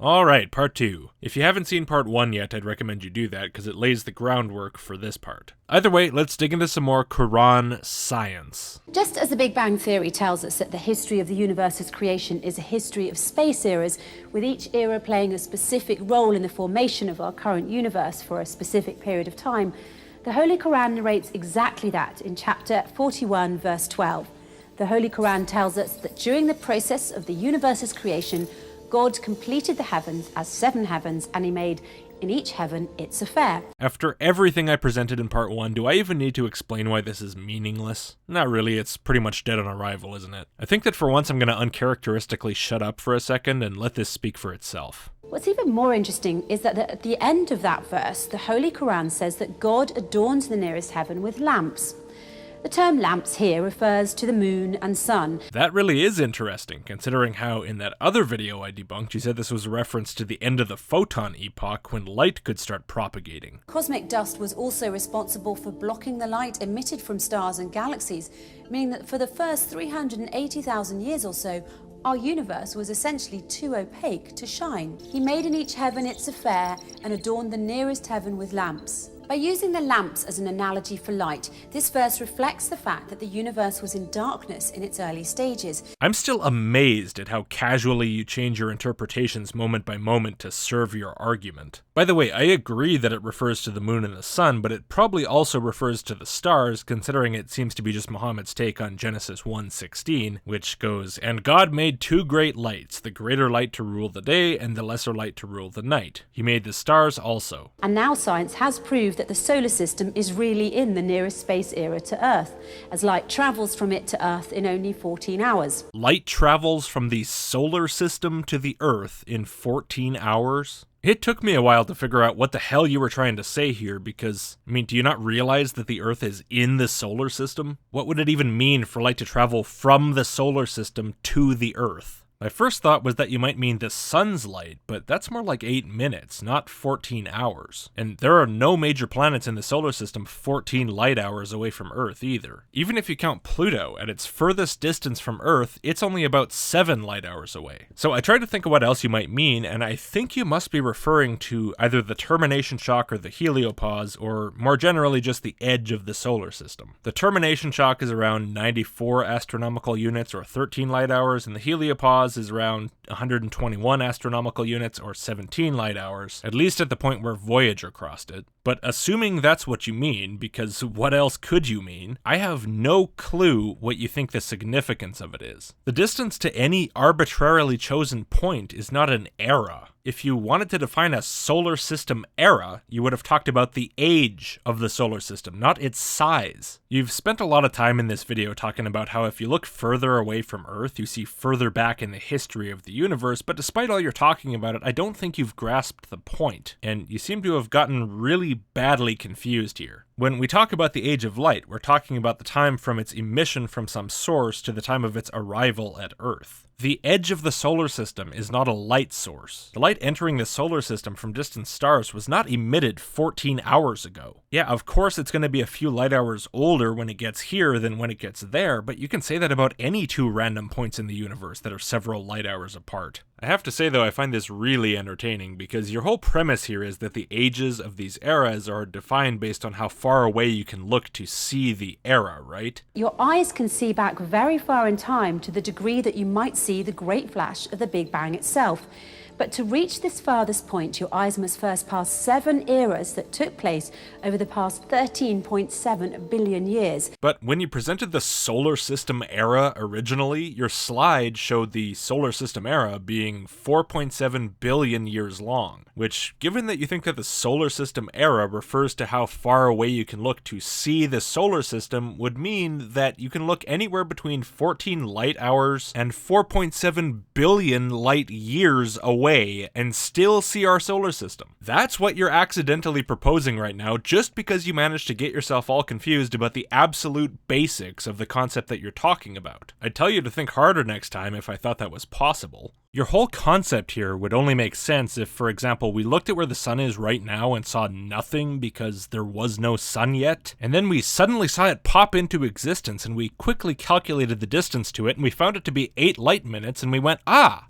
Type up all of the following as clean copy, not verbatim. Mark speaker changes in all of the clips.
Speaker 1: Alright, part 2. If you haven't seen part 1 yet, I'd recommend you do that, because it lays the groundwork for this part. Either way, let's dig into some more Quran science.
Speaker 2: Just as the Big Bang Theory tells us that the history of the universe's creation is a history of space eras, with each era playing a specific role in the formation of our current universe for a specific period of time, the Holy Quran narrates exactly that in chapter 41, verse 12. The Holy Quran tells us that during the process of the universe's creation, God completed the heavens as 7 heavens, and he made in each heaven its affair.
Speaker 1: After everything I presented in part 1, do I even need to explain why this is meaningless? Not really, it's pretty much dead on arrival, isn't it? I think that for once I'm going to uncharacteristically shut up for a second and let this speak for itself.
Speaker 2: What's even more interesting is that at the end of that verse, the Holy Quran says that God adorns the nearest heaven with lamps. The term lamps here refers to the moon and sun.
Speaker 1: That really is interesting, considering how in that other video I debunked, you said this was a reference to the end of the photon epoch when light could start propagating.
Speaker 2: Cosmic dust was also responsible for blocking the light emitted from stars and galaxies, meaning that for the first 380,000 years or so, our universe was essentially too opaque to shine. He made in each heaven its affair and adorned the nearest heaven with lamps. By using the lamps as an analogy for light, this verse reflects the fact that the universe was in darkness in its early stages.
Speaker 1: I'm still amazed at how casually you change your interpretations moment by moment to serve your argument. By the way, I agree that it refers to the moon and the sun, but it probably also refers to the stars, considering it seems to be just Muhammad's take on Genesis 1:16, which goes, "And God made 2 great lights, the greater light to rule the day and the lesser light to rule the night. He made the stars also."
Speaker 2: And now science has proved that the solar system is really in the nearest space era to Earth, as light travels from it to Earth in only 14 hours.
Speaker 1: Light travels from the solar system to the Earth in 14 hours? It took me a while to figure out what the hell you were trying to say here because, do you not realize that the Earth is in the solar system? What would it even mean for light to travel from the solar system to the Earth? My first thought was that you might mean the sun's light, but that's more like 8 minutes, not 14 hours. And there are no major planets in the solar system 14 light hours away from Earth either. Even if you count Pluto, at its furthest distance from Earth, it's only about 7 light hours away. So I tried to think of what else you might mean, and I think you must be referring to either the termination shock or the heliopause, or more generally just the edge of the solar system. The termination shock is around 94 astronomical units or 13 light hours, and the heliopause is around 121 astronomical units or 17 light hours, at least at the point where Voyager crossed it. But assuming that's what you mean, because what else could you mean, I have no clue what you think the significance of it is. The distance to any arbitrarily chosen point is not an era. If you wanted to define a solar system era, you would have talked about the age of the solar system, not its size. You've spent a lot of time in this video talking about how if you look further away from Earth, you see further back in the history of the universe, but despite all your talking about it, I don't think you've grasped the point, and you seem to have gotten really badly confused here. When we talk about the age of light, we're talking about the time from its emission from some source to the time of its arrival at Earth. The edge of the solar system is not a light source. The light entering the solar system from distant stars was not emitted 14 hours ago. Yeah, of course it's going to be a few light hours older when it gets here than when it gets there, but you can say that about any 2 random points in the universe that are several light hours apart. I have to say though, I find this really entertaining because your whole premise here is that the ages of these eras are defined based on how far away you can look to see the era, right?
Speaker 2: Your eyes can see back very far in time to the degree that you might see the great flash of the Big Bang itself. But to reach this farthest point, your eyes must first pass 7 eras that took place over the past 13.7 billion years.
Speaker 1: But when you presented the solar system era originally, your slide showed the solar system era being 4.7 billion years long, which, given that you think that the solar system era refers to how far away you can look to see the solar system, would mean that you can look anywhere between 14 light hours and 4.7 billion light years away and still see our solar system. That's what you're accidentally proposing right now, just because you managed to get yourself all confused about the absolute basics of the concept that you're talking about. I'd tell you to think harder next time if I thought that was possible. Your whole concept here would only make sense if, for example, we looked at where the sun is right now and saw nothing because there was no sun yet, and then we suddenly saw it pop into existence and we quickly calculated the distance to it and we found it to be 8 light minutes and we went,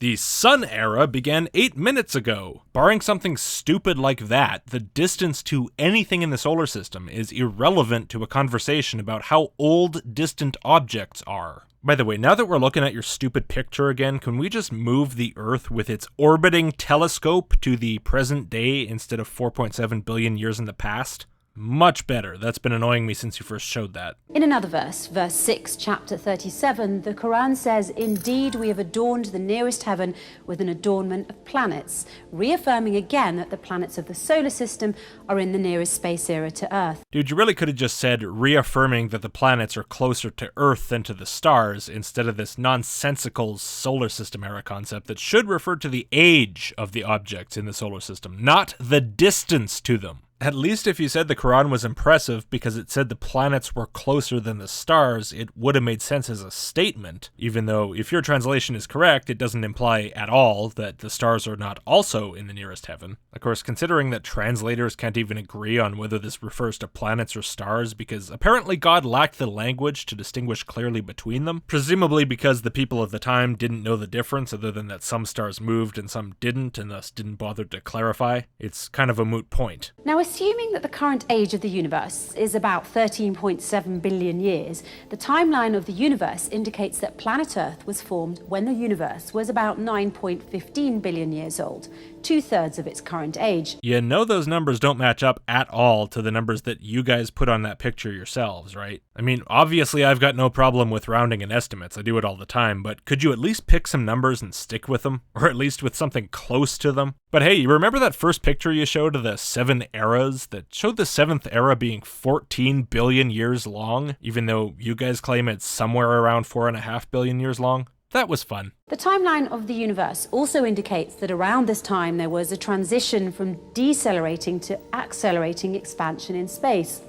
Speaker 1: the sun era began 8 minutes ago. Barring something stupid like that, the distance to anything in the solar system is irrelevant to a conversation about how old distant objects are. By the way, now that we're looking at your stupid picture again, can we just move the Earth with its orbiting telescope to the present day instead of 4.7 billion years in the past? Much better. That's been annoying me since you first showed that.
Speaker 2: In another verse, verse 6, chapter 37, the Quran says, "Indeed, we have adorned the nearest heaven with an adornment of planets," reaffirming again that the planets of the solar system are in the nearest space era to Earth.
Speaker 1: Dude, you really could have just said reaffirming that the planets are closer to Earth than to the stars instead of this nonsensical solar system era concept that should refer to the age of the objects in the solar system, not the distance to them. At least if you said the Quran was impressive because it said the planets were closer than the stars, it would have made sense as a statement, even though if your translation is correct, it doesn't imply at all that the stars are not also in the nearest heaven. Of course, considering that translators can't even agree on whether this refers to planets or stars because apparently God lacked the language to distinguish clearly between them, presumably because the people of the time didn't know the difference other than that some stars moved and some didn't and thus didn't bother to clarify, it's kind of a moot point.
Speaker 2: Now, assuming that the current age of the universe is about 13.7 billion years, the timeline of the universe indicates that planet Earth was formed when the universe was about 9.15 billion years old, 2/3 of its current age.
Speaker 1: You know those numbers don't match up at all to the numbers that you guys put on that picture yourselves, right? I mean, obviously I've got no problem with rounding and estimates, I do it all the time, but could you at least pick some numbers and stick with them? Or at least with something close to them? But hey, you remember that first picture you showed of the 7 eras that showed the 7th era being 14 billion years long, even though you guys claim it's somewhere around 4.5 billion years long? That was fun.
Speaker 2: The timeline of the universe also indicates that around this time there was a transition from decelerating to accelerating expansion in space.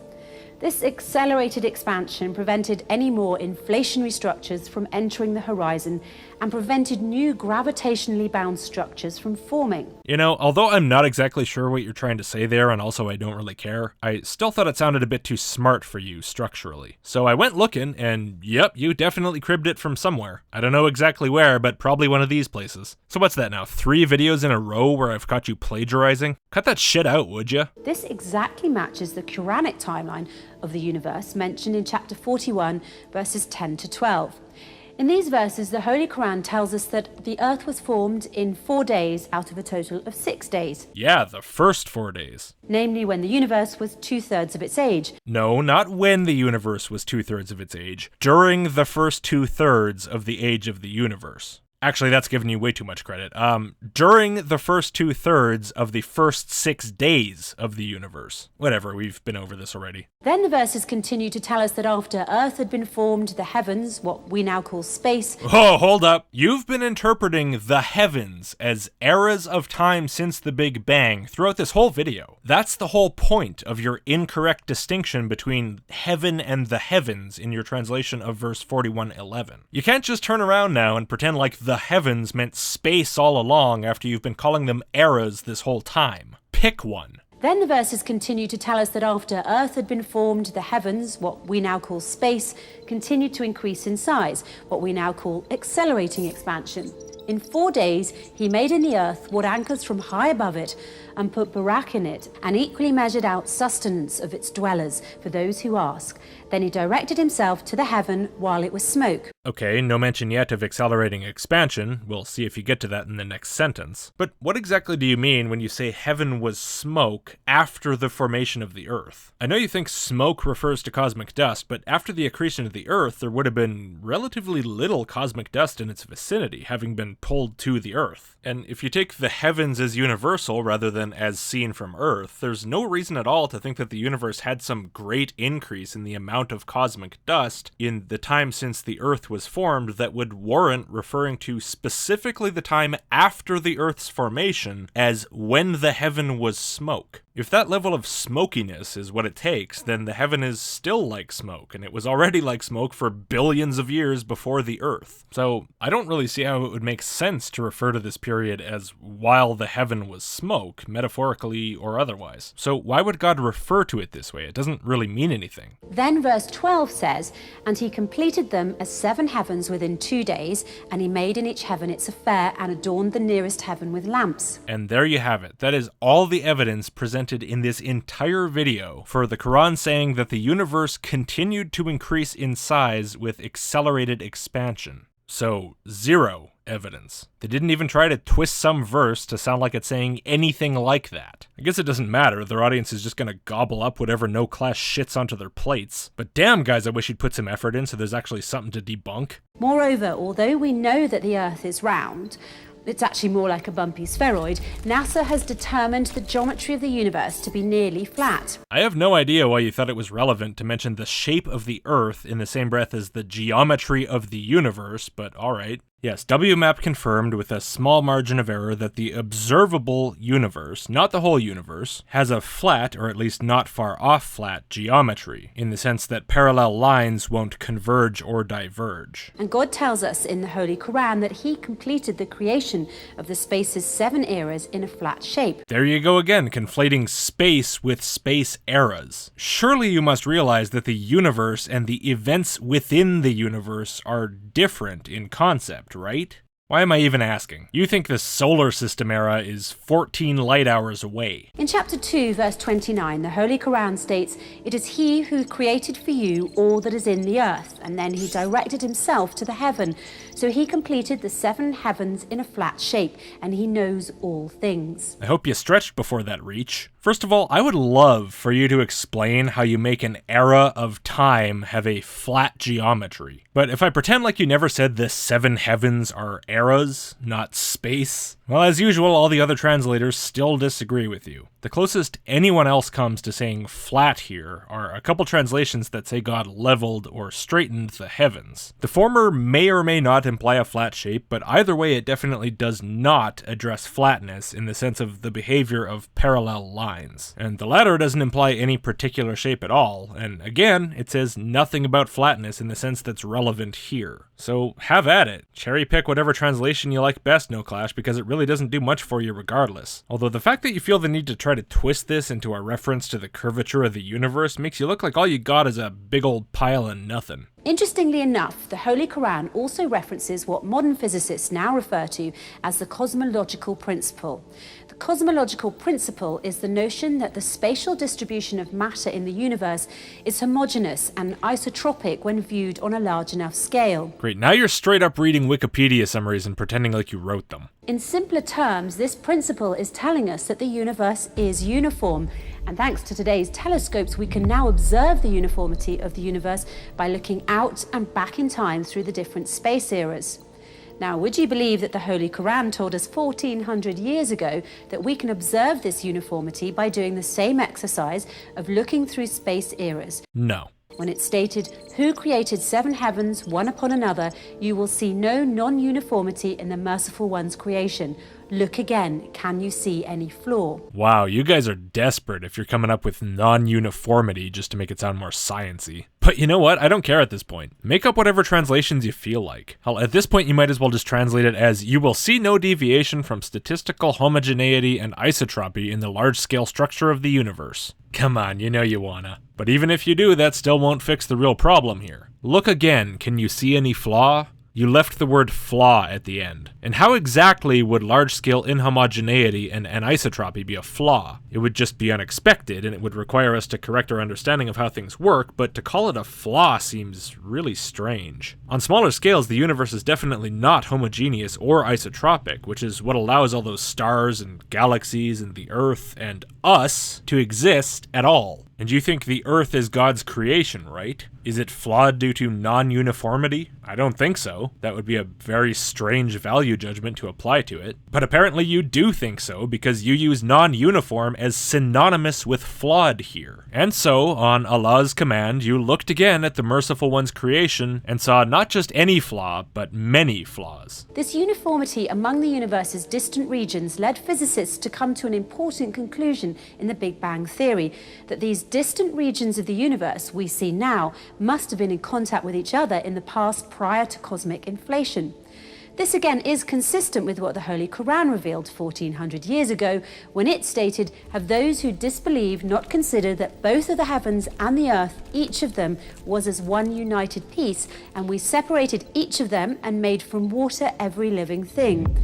Speaker 2: This accelerated expansion prevented any more inflationary structures from entering the horizon and prevented new gravitationally bound structures from forming.
Speaker 1: You know, although I'm not exactly sure what you're trying to say there, and also I don't really care, I still thought it sounded a bit too smart for you structurally. So I went looking, and yep, you definitely cribbed it from somewhere. I don't know exactly where, but probably one of these places. So what's that now, 3 videos in a row where I've caught you plagiarizing? Cut that shit out, would you?
Speaker 2: This exactly matches the Quranic timeline of the universe mentioned in chapter 41, verses 10 to 12. In these verses, the Holy Quran tells us that the earth was formed in 4 days out of a total of 6 days.
Speaker 1: Yeah, the first 4 days.
Speaker 2: Namely when the universe was 2/3 of its age.
Speaker 1: No, not when the universe was 2/3 of its age. During the first 2/3 of the age of the universe. Actually, that's giving you way too much credit. During the first 2/3 of the first 6 days of the universe. Whatever, we've been over this already.
Speaker 2: Then the verses continue to tell us that after Earth had been formed, the heavens, what we now call space...
Speaker 1: Oh, hold up. You've been interpreting the heavens as eras of time since the Big Bang throughout this whole video. That's the whole point of your incorrect distinction between heaven and the heavens in your translation of verse 41:11. You can't just turn around now and pretend like the heavens meant space all along after you've been calling them eras this whole time. Pick one.
Speaker 2: Then the verses continue to tell us that after Earth had been formed, the heavens, what we now call space, continued to increase in size, what we now call accelerating expansion. In 4 days, he made in the earth what anchors from high above it, and put barak in it, and equally measured out sustenance of its dwellers for those who ask. Then he directed himself to the heaven while it was smoke.
Speaker 1: Okay, no mention yet of accelerating expansion. We'll see if you get to that in the next sentence. But what exactly do you mean when you say heaven was smoke after the formation of the earth? I know you think smoke refers to cosmic dust, but after the accretion of the earth, there would have been relatively little cosmic dust in its vicinity, having been pulled to the earth. And if you take the heavens as universal rather than as seen from Earth, there's no reason at all to think that the universe had some great increase in the amount of cosmic dust in the time since the Earth was formed that would warrant referring to specifically the time after the Earth's formation as when the heaven was smoke. If that level of smokiness is what it takes, then the heaven is still like smoke, and it was already like smoke for billions of years before the Earth. So I don't really see how it would make sense to refer to this period as while the heaven was smoke, metaphorically or otherwise. So why would God refer to it this way? It doesn't really mean anything.
Speaker 2: Then verse 12 says, "And he completed them as 7 heavens within 2 days, and he made in each heaven its affair, and adorned the nearest heaven with lamps."
Speaker 1: And there you have it. That is all the evidence presented in this entire video for the Quran saying that the universe continued to increase in size with accelerated expansion. So, 0 evidence. They didn't even try to twist some verse to sound like it's saying anything like that. I guess it doesn't matter, their audience is just gonna gobble up whatever NoClash shits onto their plates. But damn guys, I wish you'd put some effort in so there's actually something to debunk.
Speaker 2: Moreover, although we know that the Earth is round, it's actually more like a bumpy spheroid, NASA has determined the geometry of the universe to be nearly flat.
Speaker 1: I have no idea why you thought it was relevant to mention the shape of the Earth in the same breath as the geometry of the universe, but alright. Yes, WMAP confirmed with a small margin of error that the observable universe, not the whole universe, has a flat, or at least not far off flat, geometry, in the sense that parallel lines won't converge or diverge.
Speaker 2: And God tells us in the Holy Quran that he completed the creation of the space's 7 eras in a flat shape.
Speaker 1: There you go again, conflating space with space eras. Surely you must realize that the universe and the events within the universe are different in concept, right? Why am I even asking? You think the solar system era is 14 light hours away.
Speaker 2: In chapter 2, verse 29, the Holy Quran states, "It is he who created for you all that is in the earth, and then he directed himself to the heaven. So he completed the 7 heavens in a flat shape, and he knows all things."
Speaker 1: I hope you stretched before that reach. First of all, I would love for you to explain how you make an era of time have a flat geometry. But if I pretend like you never said the 7 heavens are eras, not space, well, as usual, all the other translators still disagree with you. The closest anyone else comes to saying flat here are a couple translations that say God leveled or straightened the heavens. The former may or may not imply a flat shape, but either way it definitely does not address flatness in the sense of the behavior of parallel lines. And the latter doesn't imply any particular shape at all, and again, it says nothing about flatness in the sense that's relevant here. So have at it. Cherry pick whatever translation you like best, NoClash, because it really doesn't do much for you regardless. Although the fact that you feel the need to try to twist this into a reference to the curvature of the universe makes you look like all you got is a big old pile of nothing.
Speaker 2: Interestingly enough, the Holy Quran also references what modern physicists now refer to as the cosmological principle. The cosmological principle is the notion that the spatial distribution of matter in the universe is homogeneous and isotropic when viewed on a large enough scale.
Speaker 1: Great, now you're straight up reading Wikipedia summaries and pretending like you wrote them.
Speaker 2: In simpler terms, this principle is telling us that the universe is uniform, and thanks to today's telescopes, we can now observe the uniformity of the universe by looking out and back in time through the different space eras. Now, would you believe that the Holy Quran told us 1400 years ago that we can observe this uniformity by doing the same exercise of looking through space eras?
Speaker 1: No.
Speaker 2: When it stated, "Who created 7 heavens, one upon another, you will see no non-uniformity in the Merciful One's creation. Look again, can you see any flaw?"
Speaker 1: Wow, you guys are desperate if you're coming up with non-uniformity just to make it sound more sciencey. But you know what? I don't care at this point. Make up whatever translations you feel like. Hell, at this point you might as well just translate it as, "You will see no deviation from statistical homogeneity and isotropy in the large-scale structure of the universe." Come on, you know you wanna. But even if you do, that still won't fix the real problem here. Look again, can you see any flaw? You left the word flaw at the end. And how exactly would large-scale inhomogeneity and anisotropy be a flaw? It would just be unexpected, and it would require us to correct our understanding of how things work, but to call it a flaw seems really strange. On smaller scales, the universe is definitely not homogeneous or isotropic, which is what allows all those stars and galaxies and the Earth and us to exist at all. And you think the Earth is God's creation, right? Is it flawed due to non-uniformity? I don't think so. That would be a very strange value judgment to apply to it. But apparently you do think so, because you use non-uniform as synonymous with flawed here. And so, on Allah's command, you looked again at the Merciful One's creation and saw not just any flaw, but many flaws.
Speaker 2: This uniformity among the universe's distant regions led physicists to come to an important conclusion in the Big Bang theory, that these distant regions of the universe we see now must have been in contact with each other in the past prior to cosmic inflation. This again is consistent with what the Holy Quran revealed 1400 years ago, when it stated, "Have those who disbelieve not considered that both of the heavens and the earth, each of them, was as one united piece, and we separated each of them and made from water every living thing?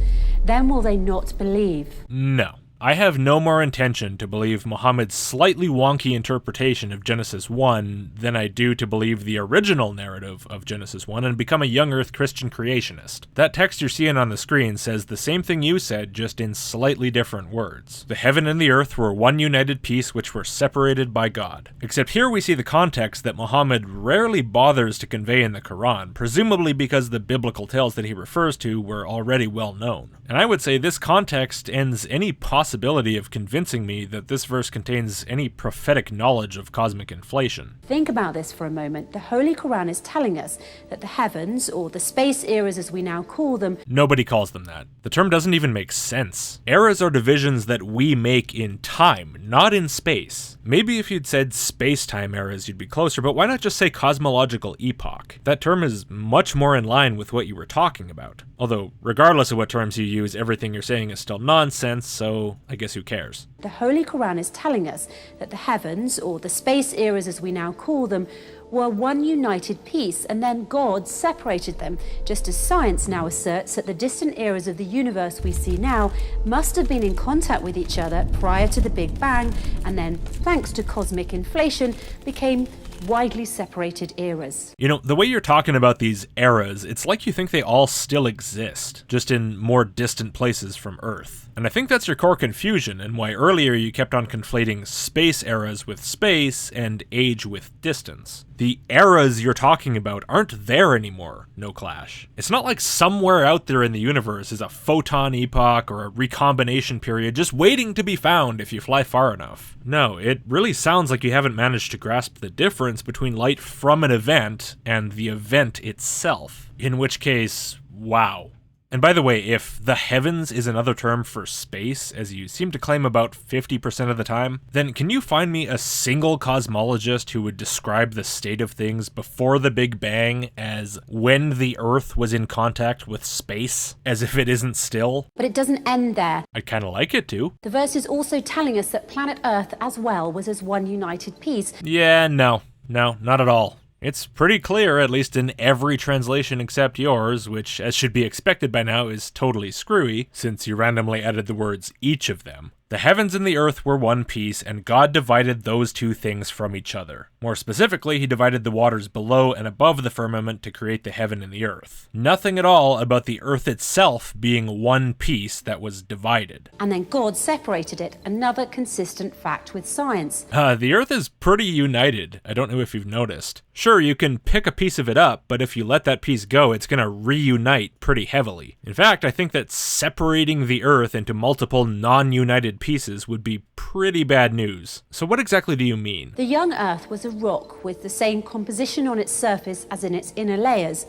Speaker 2: Then will they not believe?"
Speaker 1: No. I have no more intention to believe Muhammad's slightly wonky interpretation of Genesis 1 than I do to believe the original narrative of Genesis 1 and become a young earth Christian creationist. That text you're seeing on the screen says the same thing you said, just in slightly different words. The heaven and the earth were one united piece which were separated by God. Except here we see the context that Muhammad rarely bothers to convey in the Quran, presumably because the biblical tales that he refers to were already well known. And I would say this context ends any possibility of convincing me that this verse contains any prophetic knowledge of cosmic inflation.
Speaker 2: Think about this for a moment. The Holy Quran is telling us that the heavens, or the space eras as we now call them—
Speaker 1: Nobody calls them that. The term doesn't even make sense. Eras are divisions that we make in time, not in space. Maybe if you'd said space-time eras, you'd be closer, but why not just say cosmological epoch? That term is much more in line with what you were talking about. Although, regardless of what terms you use, everything you're saying is still nonsense, so I guess who cares?
Speaker 2: The Holy Quran is telling us that the heavens, or the space eras as we now call them, were one united piece, and then God separated them, just as science now asserts that the distant eras of the universe we see now must have been in contact with each other prior to the Big Bang, and then, thanks to cosmic inflation, became widely separated eras.
Speaker 1: You know, the way you're talking about these eras, it's like you think they all still exist, just in more distant places from Earth. And I think that's your core confusion, and why earlier you kept on conflating space eras with space and age with distance. The eras you're talking about aren't there anymore, NoClash. It's not like somewhere out there in the universe is a photon epoch or a recombination period just waiting to be found if you fly far enough. No, it really sounds like you haven't managed to grasp the difference between light from an event and the event itself. In which case, wow. And by the way, if the heavens is another term for space, as you seem to claim about 50% of the time, then can you find me a single cosmologist who would describe the state of things before the Big Bang as when the Earth was in contact with space, as if it isn't still?
Speaker 2: But it doesn't end there.
Speaker 1: I'd kind of like it to.
Speaker 2: The verse is also telling us that planet Earth as well was as one united piece.
Speaker 1: Yeah, no, not at all. It's pretty clear, at least in every translation except yours, which, as should be expected by now, is totally screwy, since you randomly added the words each of them. The heavens and the earth were one piece, and God divided those two things from each other. More specifically, he divided the waters below and above the firmament to create the heaven and the earth. Nothing at all about the earth itself being one piece that was divided.
Speaker 2: And then God separated it, another consistent fact with science.
Speaker 1: The earth is pretty united. I don't know if you've noticed. Sure, you can pick a piece of it up, but if you let that piece go, it's gonna reunite pretty heavily. In fact, I think that separating the earth into multiple non-united pieces would be pretty bad news. So what exactly do you mean?
Speaker 2: The young Earth was a rock with the same composition on its surface as in its inner layers.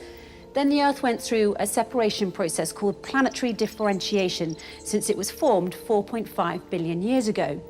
Speaker 2: Then the Earth went through a separation process called planetary differentiation, since it was formed 4.5 billion years ago.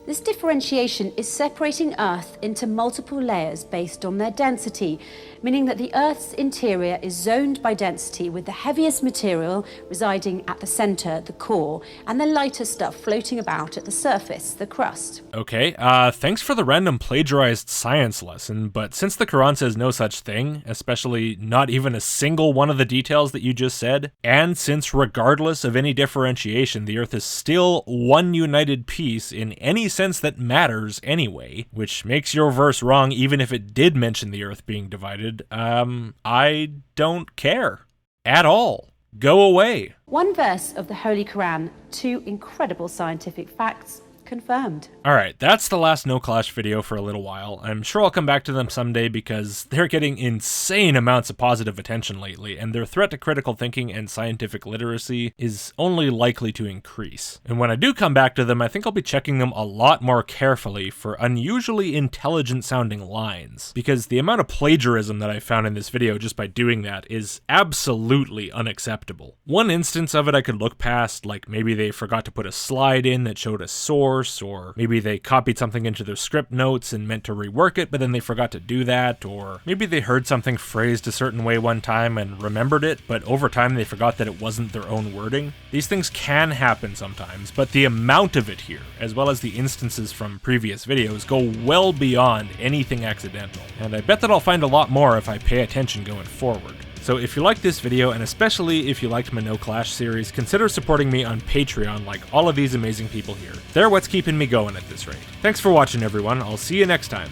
Speaker 2: This differentiation is separating Earth into multiple layers based on their density, meaning that the Earth's interior is zoned by density, with the heaviest material residing at the center, the core, and the lighter stuff floating about at the surface, the crust.
Speaker 1: Okay, thanks for the random plagiarized science lesson, but since the Quran says no such thing, especially not even a single one of the details that you just said, and since regardless of any differentiation, the Earth is still one united piece in any sense that matters anyway, which makes your verse wrong even if it did mention the Earth being divided, I don't care. At all. Go away.
Speaker 2: One verse of the Holy Quran, two incredible scientific facts, Confirmed.
Speaker 1: Alright, that's the last NoClash video for a little while. I'm sure I'll come back to them someday because they're getting insane amounts of positive attention lately, and their threat to critical thinking and scientific literacy is only likely to increase. And when I do come back to them, I think I'll be checking them a lot more carefully for unusually intelligent sounding lines, because the amount of plagiarism that I found in this video just by doing that is absolutely unacceptable. One instance of it I could look past, like maybe they forgot to put a slide in that showed a source, or maybe they copied something into their script notes and meant to rework it, but then they forgot to do that, or maybe they heard something phrased a certain way one time and remembered it, but over time they forgot that it wasn't their own wording. These things can happen sometimes, but the amount of it here, as well as the instances from previous videos, go well beyond anything accidental, and I bet that I'll find a lot more if I pay attention going forward. So if you liked this video, and especially if you liked my NoClash series, consider supporting me on Patreon like all of these amazing people here. They're what's keeping me going at this rate. Thanks for watching everyone, I'll see you next time.